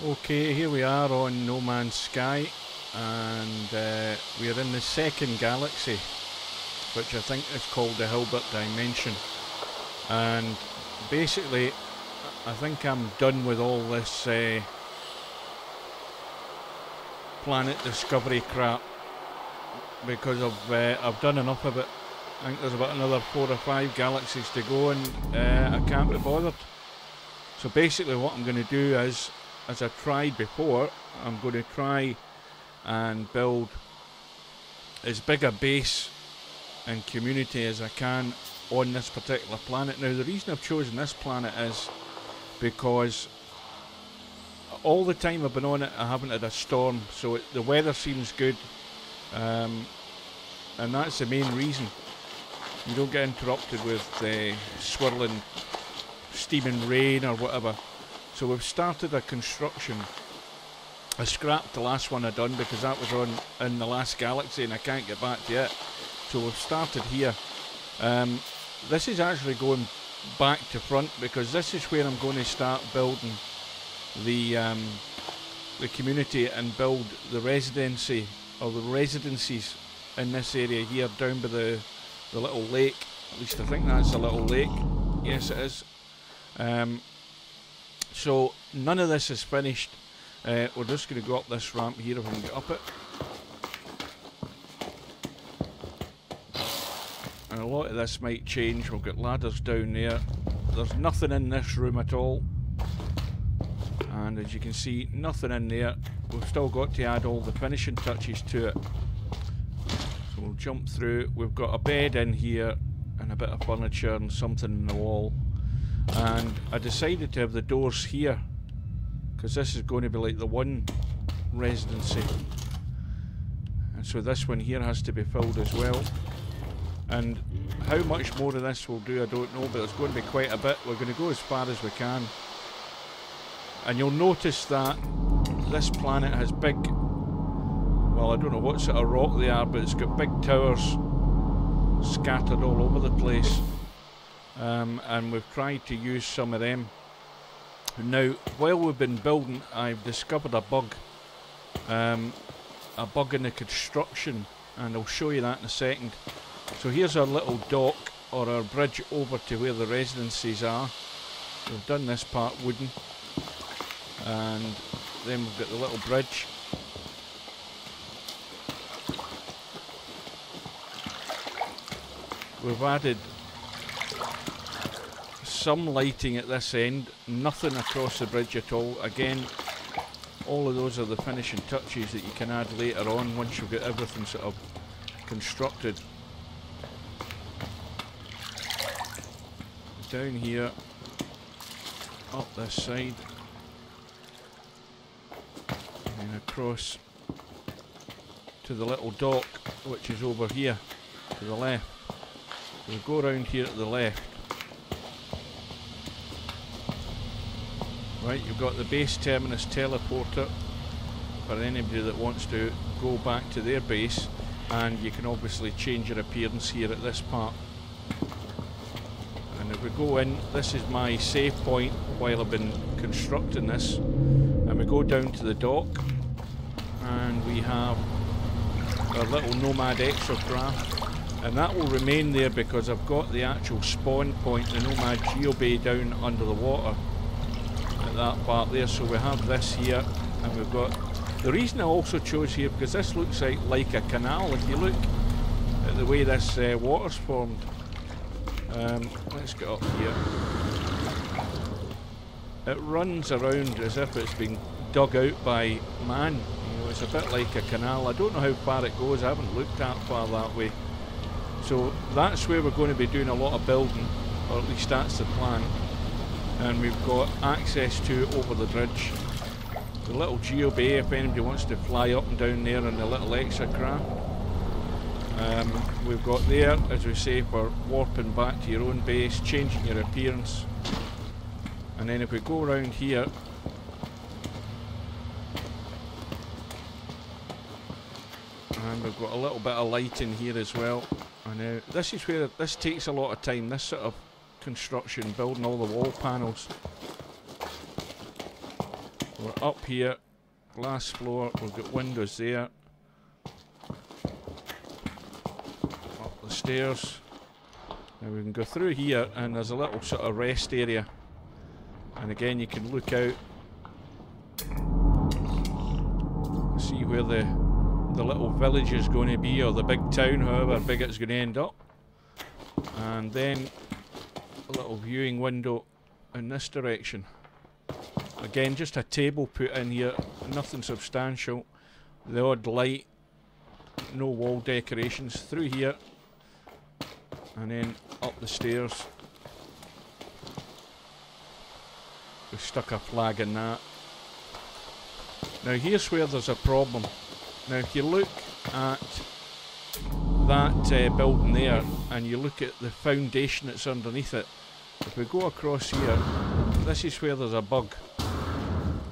Okay, here we are on No Man's Sky, and we are in the second galaxy, which I think is called the Hilbert dimension. And basically, I think I'm done with all this planet discovery crap, because I've done enough of it. I think there's about another 4 or 5 galaxies to go, and I can't be bothered. So basically what I'm going to do is, as I tried before, I'm going to try and build as big a base and community as I can on this particular planet. Now, the reason I've chosen this planet is because all the time I've been on it, I haven't had a storm, so the weather seems good, and that's the main reason. You don't get interrupted with swirling, steaming rain or whatever. So we've started a construction. I scrapped the last one I done because that was in the last galaxy and I can't get back to it. So we've started here. This is actually going back to front because this is where I'm going to start building the community and build the residency or the residencies in this area here down by the little lake. At least I think that's a little lake. Yes, it is. So none of this is finished. We're just going to go up this ramp here if we can get up it. And a lot of this might change. We've got ladders down there. There's nothing in this room at all. And as you can see, nothing in there. We've still got to add all the finishing touches to it. So we'll jump through. We've got a bed in here and a bit of furniture and something in the wall. And I decided to have the doors here because this is going to be like the one residency, and so this one here has to be filled as well. And how much more of this we'll do I don't know, but it's going to be quite a bit. We're going to go as far as we can, and you'll notice that this planet has big, well, I don't know what sort of rock they are, but it's got big towers scattered all over the place. And we've tried to use some of them. Now, while we've been building, I've discovered a bug in the construction, and I'll show you that in a second. So here's our little dock, or our bridge over to where the residencies are. We've done this part wooden, and then we've got the little bridge. We've added some lighting at this end, nothing across the bridge at all. Again, all of those are the finishing touches that you can add later on once you've got everything sort of constructed. Down here, up this side, and then across to the little dock, which is over here to the left. We'll go around here to the left. Right, you've got the base terminus teleporter for anybody that wants to go back to their base, and you can obviously change your appearance here at this part. And if we go in, this is my save point while I've been constructing this, and we go down to the dock, and we have our little Nomad exocraft, and that will remain there because I've got the actual spawn point, the Nomad geobay, down under the water. That part there, so we have this here, and we've got the reason I also chose here because this looks like a canal. If you look at the way this water's formed, let's get up here. It runs around as if it's been dug out by man. You know, it's a bit like a canal. I don't know how far it goes. I haven't looked that far that way. So that's where we're going to be doing a lot of building, or at least that's the plan. And we've got access to over the bridge. The little geobay, if anybody wants to fly up and down there in the little exocraft. We've got there, as we say, for warping back to your own base, changing your appearance. And then if we go around here, and we've got a little bit of light in here as well. And this is where this takes a lot of time, this sort of construction, building all the wall panels. We're up here, glass floor, we've got windows there. Up the stairs. Now we can go through here and there's a little sort of rest area. And again you can look out, see where the little village is going to be, or the big town, however big it's going to end up. And then a little viewing window in this direction. Again, just a table put in here, nothing substantial. The odd light, no wall decorations. Through here and then up the stairs. We stuck a flag in that. Now here's where there's a problem. Now if you look at that building there and you look at the foundation that's underneath it, if we go across here, this is where there's a bug.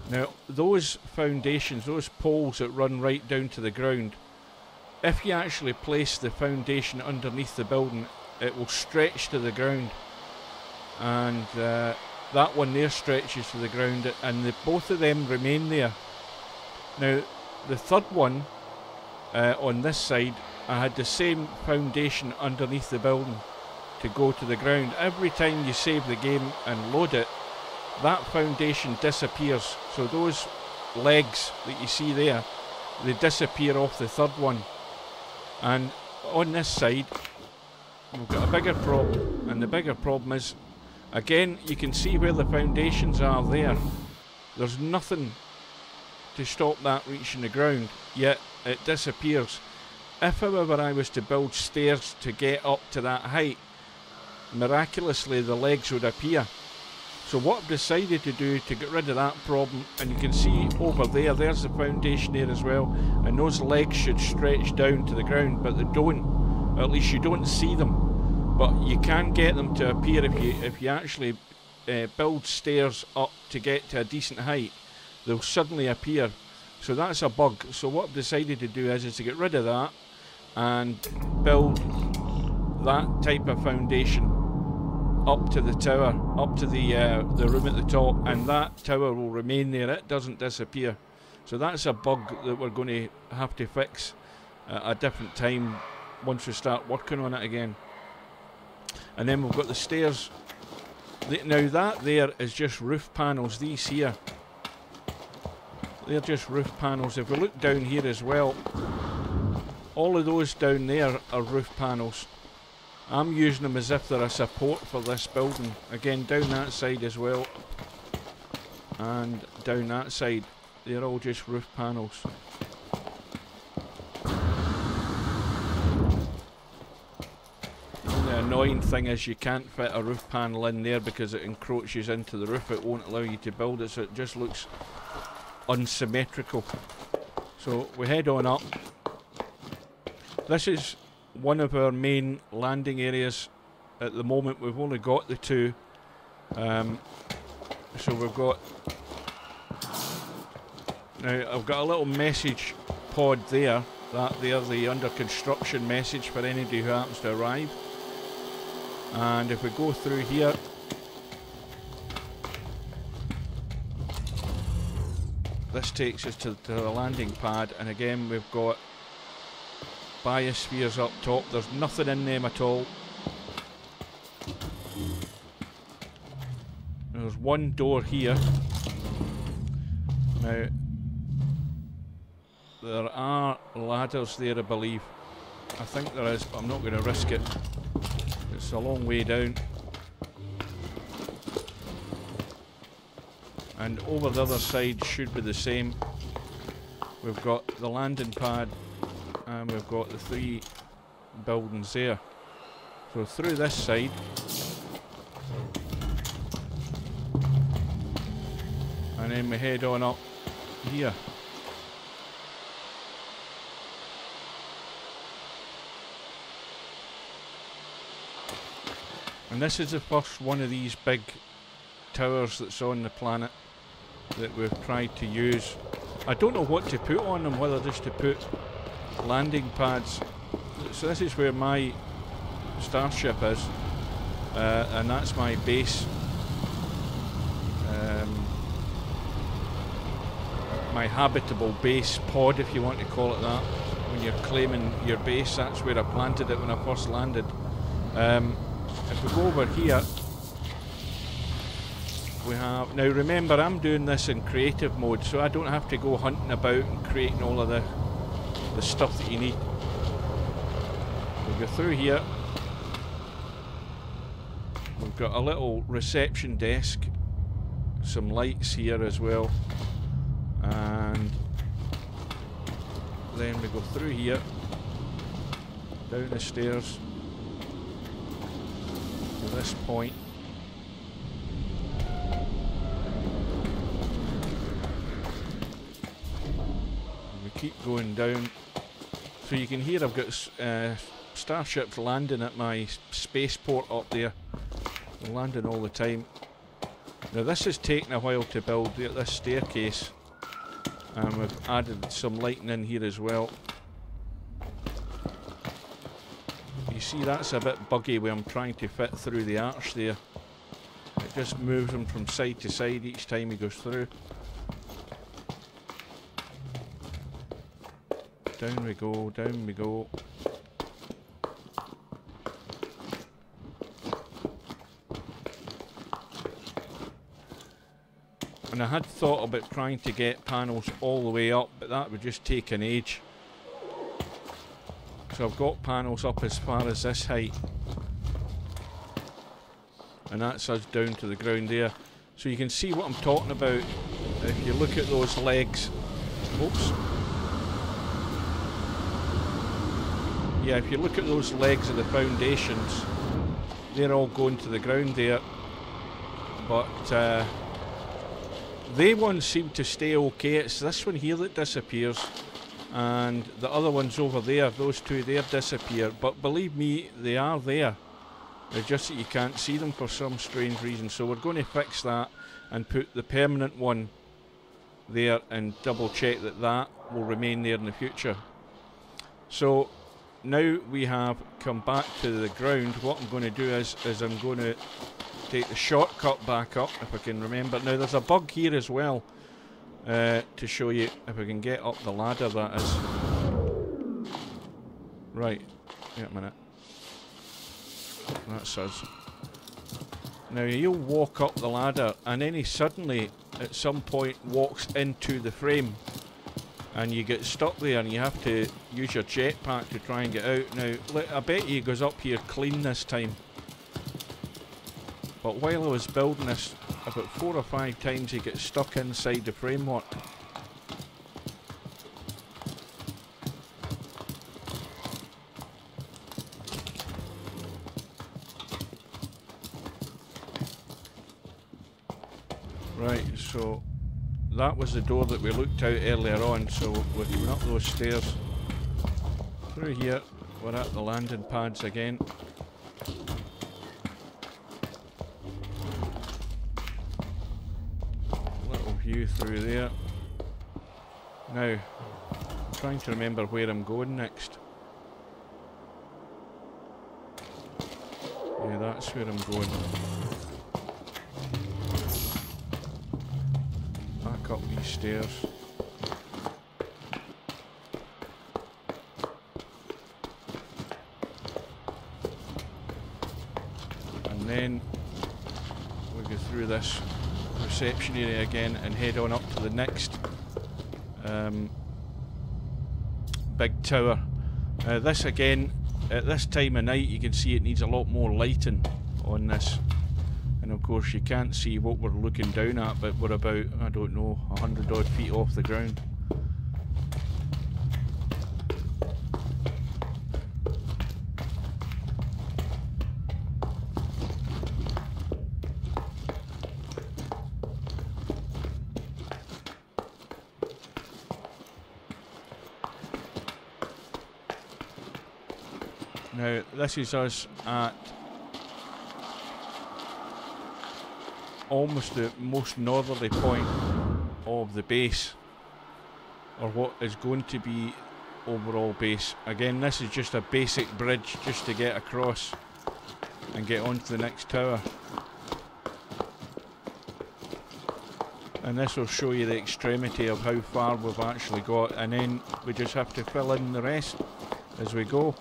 Now those foundations, those poles that run right down to the ground, if you actually place the foundation underneath the building, it will stretch to the ground. And that one there stretches to the ground, and both of them remain there. Now the third one on this side, I had the same foundation underneath the building to go to the ground. Every time you save the game and load it, that foundation disappears. So those legs that you see there, they disappear off the third one. And on this side, we've got a bigger problem, and the bigger problem is, again, you can see where the foundations are there. There's nothing to stop that reaching the ground, yet it disappears. If, however, I was to build stairs to get up to that height, miraculously the legs would appear. So what I've decided to do to get rid of that problem, and you can see over there, there's the foundation there as well, and those legs should stretch down to the ground, but they don't. At least you don't see them, but you can get them to appear if you actually build stairs up to get to a decent height. They'll suddenly appear. So that's a bug. So what I've decided to do is to get rid of that and build that type of foundation up to the tower, up to the room at the top, and that tower will remain there. It doesn't disappear. So that's a bug that we're going to have to fix at a different time once we start working on it again. And then we've got the stairs. Now that there is just roof panels. These here, they're just roof panels. If we look down here as well, all of those down there are roof panels. I'm using them as if they're a support for this building. Again, down that side as well, and down that side, they're all just roof panels. The annoying thing is you can't fit a roof panel in there because it encroaches into the roof. It won't allow you to build it, so it just looks unsymmetrical. So we head on up. This is one of our main landing areas at the moment. We've only got the two, so we've got, now I've got a little message pod there, the under construction message for anybody who happens to arrive. And if we go through here, this takes us to the landing pad, and again we've got biospheres up top. There's nothing in them at all. There's one door here. Now there are ladders there, I believe. I think there is, but I'm not going to risk it. It's a long way down. And over the other side should be the same. We've got the landing pad, and we've got the three buildings there. So through this side, and then we head on up here. And this is the first one of these big towers that's on the planet that we've tried to use. I don't know what to put on them, whether just to put landing pads. So this is where my starship is, and that's my base. my habitable base pod, if you want to call it that. When you're claiming your base, that's where I planted it when I first landed. If we go over here, we have, now remember I'm doing this in creative mode, so I don't have to go hunting about and creating all of the stuff that you need. We'll go through here. We've got a little reception desk, some lights here as well, and then we go through here, down the stairs to this point. And we keep going down, so you can hear I've got starships landing at my spaceport up there. They're landing all the time. Now this has taken a while to build this staircase, and we've added some lighting in here as well. You see that's a bit buggy where I'm trying to fit through the arch there. It just moves him from side to side each time he goes through. Down we go, down we go. And I had thought about trying to get panels all the way up, but that would just take an age. So I've got panels up as far as this height, and that's us down to the ground there. So you can see what I'm talking about. If you look at those legs, oops. Yeah, if you look at those legs of the foundations, they're all going to the ground there, but they ones seem to stay okay. It's this one here that disappears, and the other ones over there, those two there, disappear. But believe me, they are there. It's just that you can't see them for some strange reason. So we're going to fix that and put the permanent one there and double check that that will remain there in the future. So now we have come back to the ground. What I'm going to do is I'm going to take the shortcut back up, if I can remember. Now there's a bug here as well, to show you if I can get up the ladder, that is. Right, wait a minute. That's us. Now you'll walk up the ladder and then he suddenly at some point walks into the frame and you get stuck there and you have to use your jetpack to try and get out. Now I bet he goes up here clean this time. But while I was building this, about 4 or 5 times he gets stuck inside the framework. Right, so that was the door that we looked out earlier on, so we're going up those stairs. Through here, we're at the landing pads again. View through there. Now, I'm trying to remember where I'm going next. Yeah, that's where I'm going. Back up these stairs. And then we go through this reception area again and head on up to the next big tower. This again, at this time of night you can see it needs a lot more lighting on this, and of course you can't see what we're looking down at, but we're about, I don't know, 100 odd feet off the ground. Now this is us at almost the most northerly point of the base, or what is going to be overall base. Again, this is just a basic bridge just to get across and get onto the next tower. and this will show you the extremity of how far we've actually got, and then we just have to fill in the rest as we go.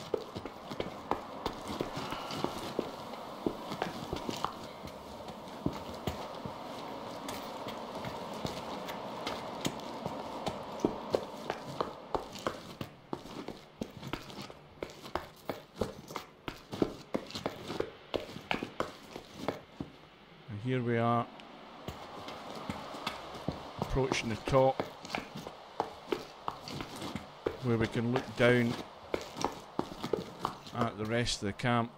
And here we are, approaching the top, where we can look down at the rest of the camp.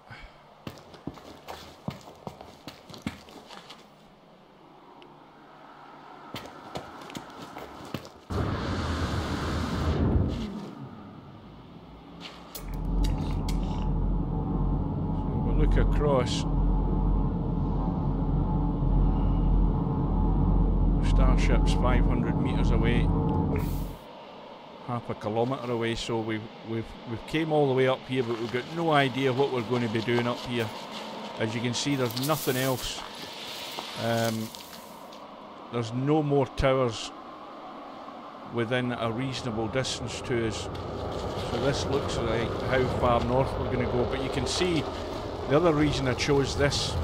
So we'll look across. Starship's 500 metres away, half a kilometre away, so we've came all the way up here, but we've got no idea what we're going to be doing up here. As you can see, there's nothing else. There's no more towers within a reasonable distance to us, so this looks like how far north we're going to go. But you can see the other reason I chose this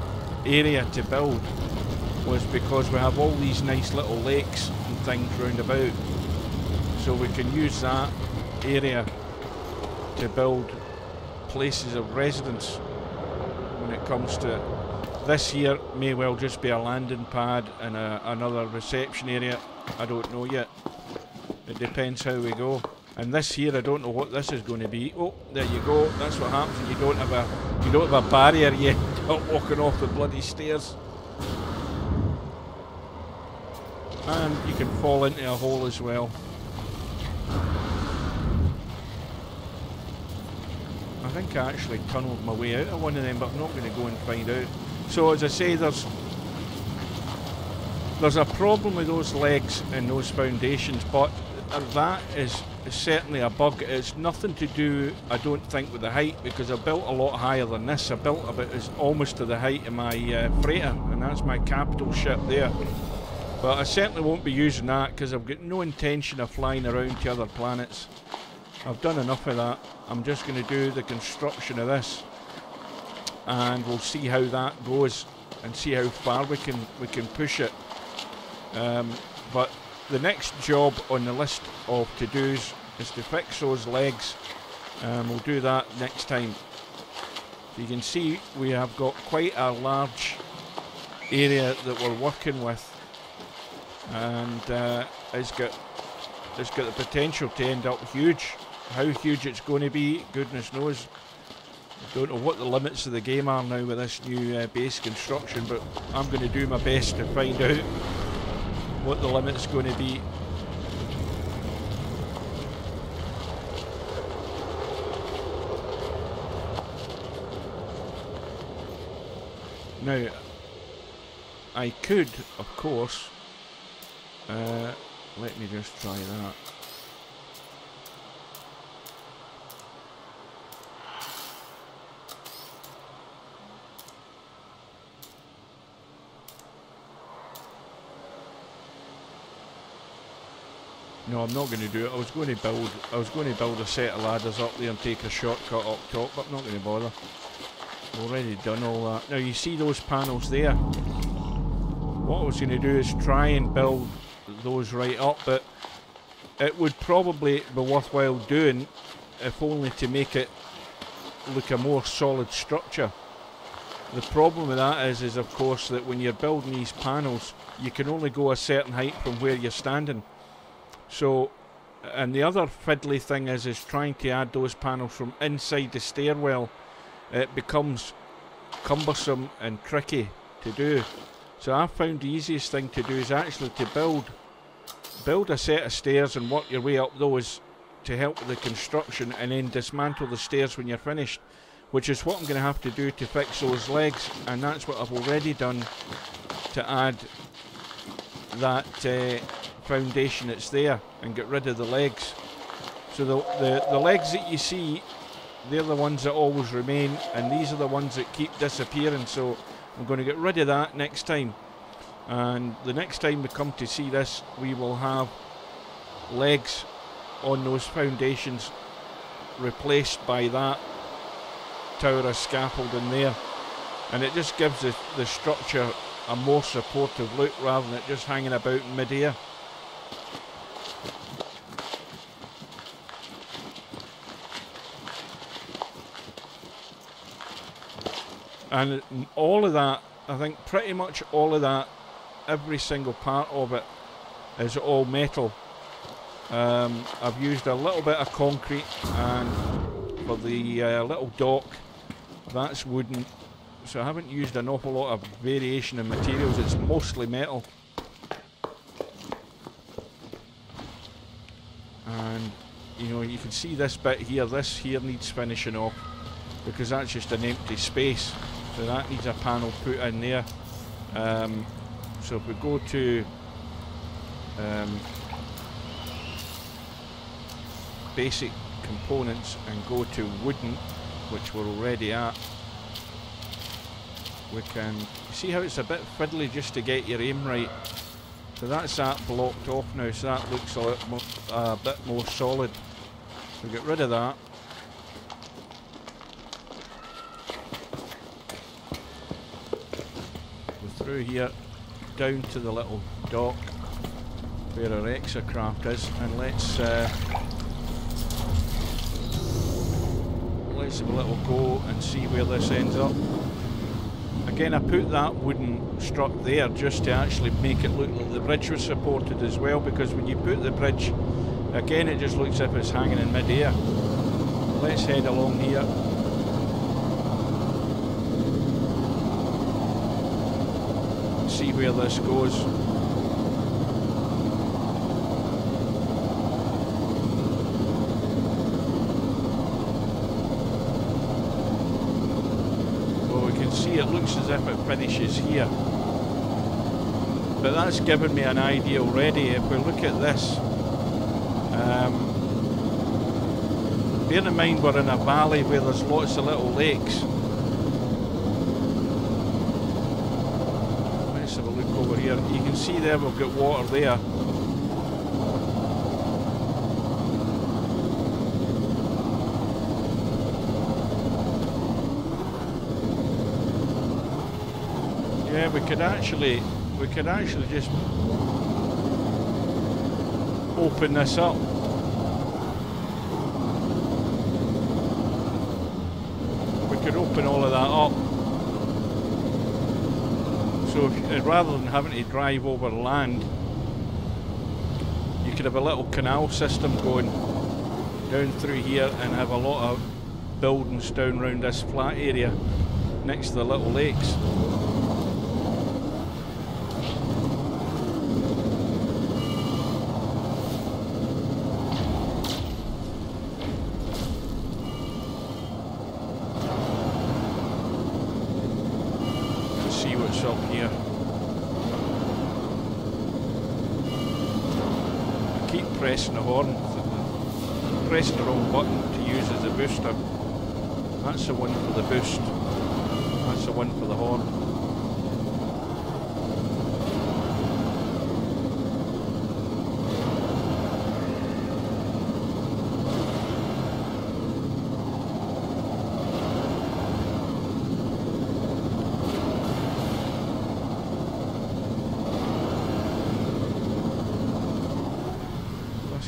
area to build was because we have all these nice little lakes and things round about, so we can use that area to build places of residence. When it comes to this here, may well just be a landing pad and another reception area. I don't know yet. It depends how we go. And this here, I don't know what this is going to be. Oh, there you go. That's what happens when you don't have a barrier yet. Not walking off the bloody stairs. And you can fall into a hole as well. I think I actually tunnelled my way out of one of them, but I'm not going to go and find out. So as I say, there's a problem with those legs and those foundations, but that is certainly a bug. It's nothing to do, I don't think, with the height, because I built a lot higher than this. I built about almost to the height of my freighter, and that's my capital ship there. But I certainly won't be using that, because I've got no intention of flying around to other planets. I've done enough of that. I'm just going to do the construction of this, and we'll see how that goes and see how far we can push it. But the next job on the list of to-dos is to fix those legs, and we'll do that next time. So you can see we have got quite a large area that we're working with, and it's got the potential to end up huge. How huge it's going to be, goodness knows. I don't know what the limits of the game are now with this new base construction, but I'm going to do my best to find out what the limit's going to be. Now, I could, of course, let me just try that. No, I'm not going to do it. I was going to build a set of ladders up there and take a shortcut up top, but I'm not going to bother. I've already done all that. Now you see those panels there. What I was going to do is try and build those right up, but it would probably be worthwhile doing, if only to make it look a more solid structure. The problem with that is of course that when you're building these panels, you can only go a certain height from where you're standing. So, and the other fiddly thing is trying to add those panels from inside the stairwell. It becomes cumbersome and tricky to do. So I found the easiest thing to do is actually to build a set of stairs and work your way up those to help with the construction, and then dismantle the stairs when you're finished, which is what I'm going to have to do to fix those legs, and that's what I've already done to add that foundation that's there and get rid of the legs. So the legs that you see, they're the ones that always remain, and these are the ones that keep disappearing, so I'm going to get rid of that next time. And the next time we come to see this, we will have legs on those foundations replaced by that tower of scaffolding there, and it just gives the structure a more supportive look rather than it just hanging about in mid-air. And all of that, I think pretty much all of that, every single part of it is all metal. I've used a little bit of concrete, and for the little dock, that's wooden. So I haven't used an awful lot of variation in materials, it's mostly metal. And you know, you can see this bit here, this here needs finishing off because that's just an empty space. So that needs a panel put in there. So if we go to basic components and go to wooden, which we're already at, we can see how it's a bit fiddly just to get your aim right. So that's that blocked off now, so that looks a bit more solid. So get rid of that. Go through here, down to the little dock where our exocraft is, and let's have a little go and see where this ends up. Again, I put that wooden strut there just to actually make it look like the bridge was supported as well, because when you put the bridge, again it just looks as if it's hanging in mid-air. Let's head along here. See where this goes. It looks as if it finishes here, but that's given me an idea already. If we look at this, bear in mind we're in a valley where there's lots of little lakes. Let's have a look over here. You can see there we've got water there. Yeah, we could actually just open this up. We could open all of that up. So if, rather than having to drive over land, you could have a little canal system going down through here and have a lot of buildings down around this flat area next to the little lakes. Up here. I keep pressing the horn, pressing the wrong button to use as a booster. That's the one for the boost, that's the one for the horn.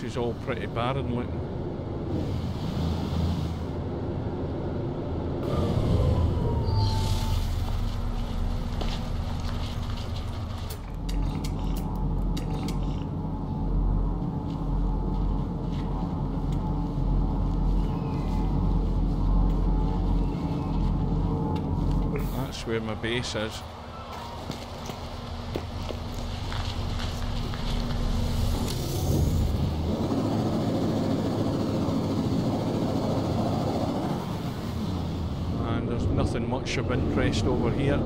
It's all pretty barren looking. That's where my base is. Nothing much of interest over here.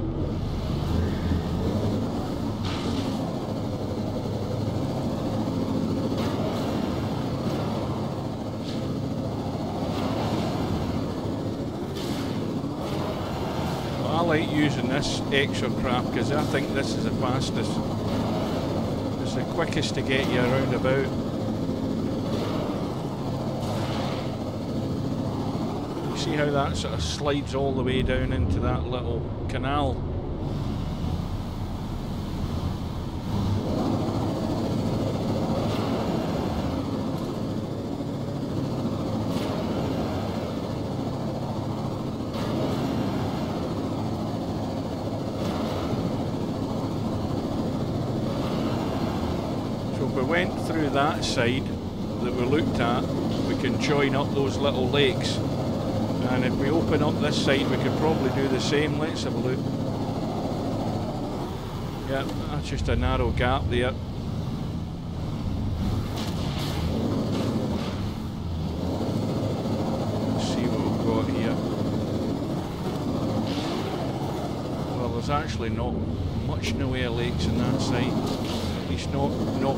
like using this extra craft because I think this is the fastest. It's the quickest to get you around about. You see how that sort of slides all the way down into that little canal? So if we went through that side that we looked at, we can join up those little lakes. And if we open up this side, we could probably do the same. Let's have a look. Yeah, that's just a narrow gap there. Let's see what we've got here. Well, there's actually not much in the way of lakes on that side. At least not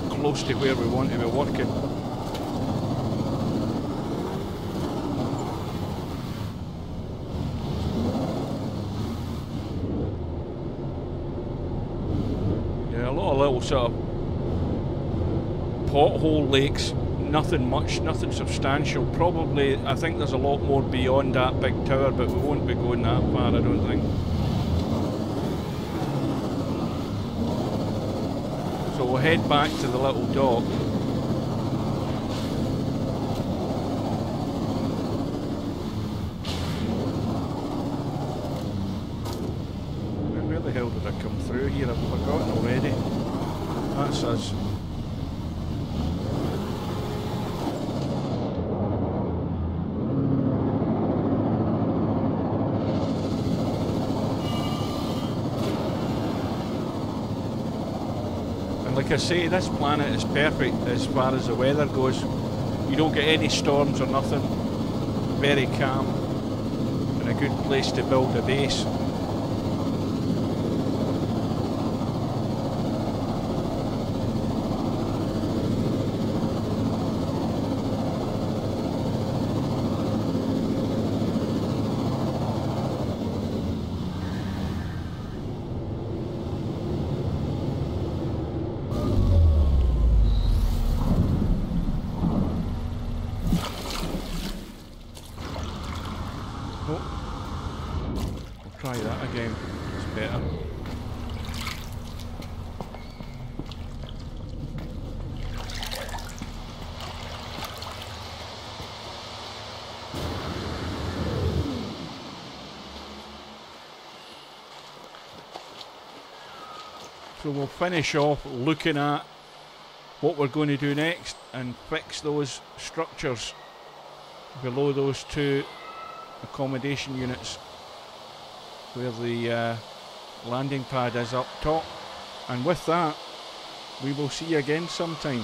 close to where we want to be working. A lot of little sort of pothole lakes, nothing much, nothing substantial. Probably, I think there's a lot more beyond that big tower, but we won't be going that far, I don't think. So we'll head back to the little dock. Where the hell did I come through here? I've forgotten already. That's us. And like I say, this planet is perfect as far as the weather goes. You don't get any storms or nothing. Very calm. And a good place to build a base. Try that again, it's better. So we'll finish off looking at what we're going to do next and fix those structures below those two accommodation units where the landing pad is up top. And with that, we will see you again sometime.